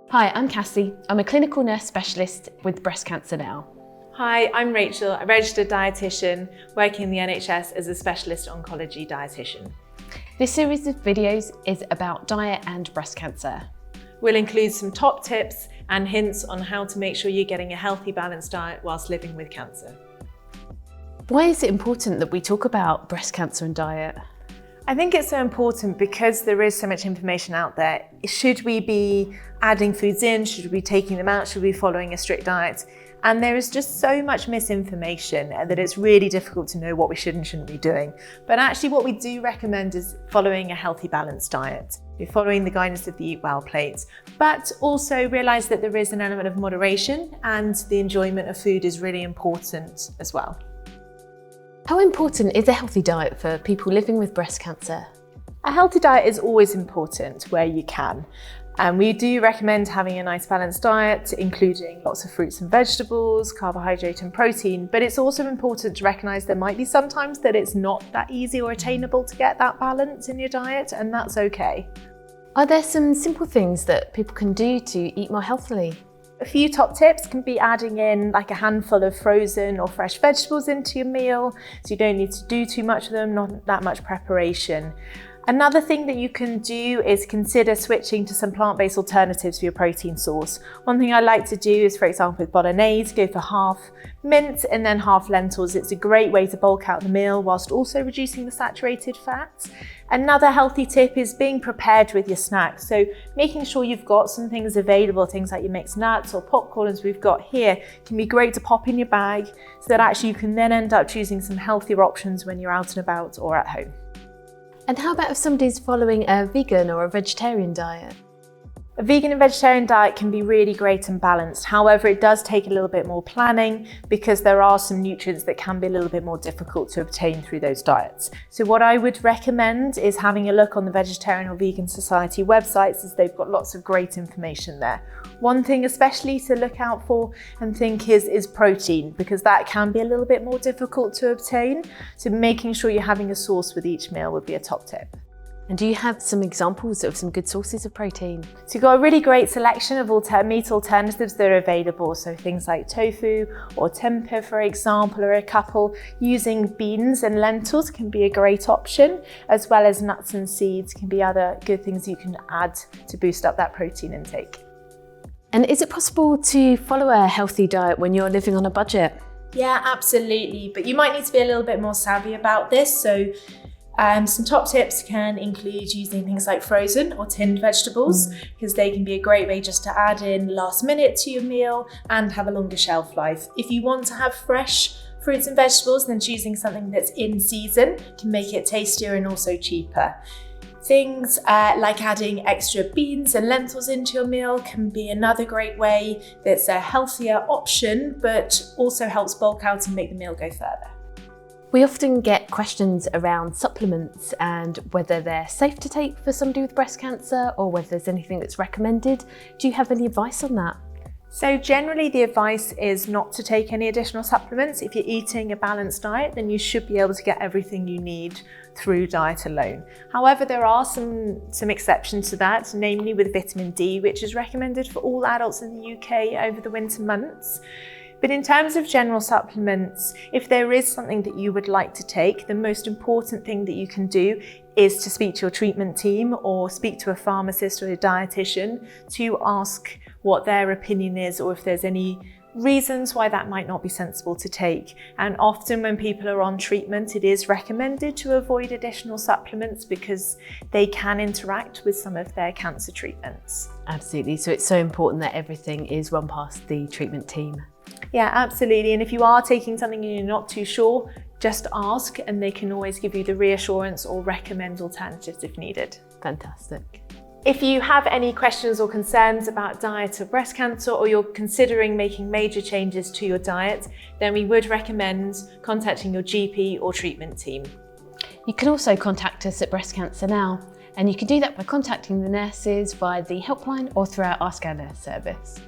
Hi, I'm Cassie. I'm a clinical nurse specialist with Breast Cancer Now. Hi, I'm Rachel, a registered dietitian working in the NHS as a specialist oncology dietitian. This series of videos is about diet and breast cancer. We'll include some top tips and hints on how to make sure you're getting a healthy, balanced diet whilst living with cancer. Why is it important that we talk about breast cancer and diet? I think it's so important because there is so much information out there. Should we be adding foods in? Should we be taking them out? Should we be following a strict diet? And there is just so much misinformation that it's really difficult to know what we should and shouldn't be doing. But actually what we do recommend is following a healthy, balanced diet. We're following the guidance of the Eat Well plate, but also realise that there is an element of moderation and the enjoyment of food is really important as well. How important is a healthy diet for people living with breast cancer? A healthy diet is always important where you can. And we do recommend having a nice balanced diet, including lots of fruits and vegetables, carbohydrate and protein. But it's also important to recognise there might be sometimes that it's not that easy or attainable to get that balance in your diet, and that's okay. Are there some simple things that people can do to eat more healthily? A few top tips can be adding in like a handful of frozen or fresh vegetables into your meal, so you don't need to do too much of them, not that much preparation. Another thing that you can do is consider switching to some plant-based alternatives for your protein source. One thing I like to do is, for example, with bolognese, go for half mint and then half lentils. It's a great way to bulk out the meal whilst also reducing the saturated fats. Another healthy tip is being prepared with your snacks. So making sure you've got some things available, things like your mixed nuts or popcorn as we've got here, can be great to pop in your bag so that actually you can then end up choosing some healthier options when you're out and about or at home. And how about if somebody's following a vegan or a vegetarian diet? A vegan and vegetarian diet can be really great and balanced. However, it does take a little bit more planning because there are some nutrients that can be a little bit more difficult to obtain through those diets. So what I would recommend is having a look on the Vegetarian or Vegan Society websites, as they've got lots of great information there. One thing especially to look out for and think is protein, because that can be a little bit more difficult to obtain. So making sure you're having a source with each meal would be a top tip. And do you have some examples of some good sources of protein? So you've got a really great selection of meat alternatives that are available. So things like tofu or tempeh, for example, or a couple using beans and lentils can be a great option, as well as nuts and seeds can be other good things you can add to boost up that protein intake. And is it possible to follow a healthy diet when you're living on a budget? Yeah, absolutely. But you might need to be a little bit more savvy about this. So some top tips can include using things like frozen or tinned vegetables, because they can be a great way just to add in last minute to your meal and have a longer shelf life. If you want to have fresh fruits and vegetables, then choosing something that's in season can make it tastier and also cheaper. Things like adding extra beans and lentils into your meal can be another great way that's a healthier option, but also helps bulk out and make the meal go further. We often get questions around supplements and whether they're safe to take for somebody with breast cancer or whether there's anything that's recommended. Do you have any advice on that? So generally the advice is not to take any additional supplements. If you're eating a balanced diet, then you should be able to get everything you need through diet alone. However, there are some exceptions to that, namely with vitamin D, which is recommended for all adults in the UK over the winter months. But in terms of general supplements, if there is something that you would like to take, the most important thing that you can do is to speak to your treatment team or speak to a pharmacist or a dietitian to ask what their opinion is, or if there's any reasons why that might not be sensible to take. And often when people are on treatment, it is recommended to avoid additional supplements because they can interact with some of their cancer treatments. Absolutely, so it's so important that everything is run past the treatment team. Yeah, absolutely. And if you are taking something and you're not too sure, just ask and they can always give you the reassurance or recommend alternatives if needed. Fantastic. If you have any questions or concerns about diet or breast cancer, or you're considering making major changes to your diet, then we would recommend contacting your GP or treatment team. You can also contact us at Breast Cancer Now, and you can do that by contacting the nurses via the helpline or through our Ask Our Nurse service.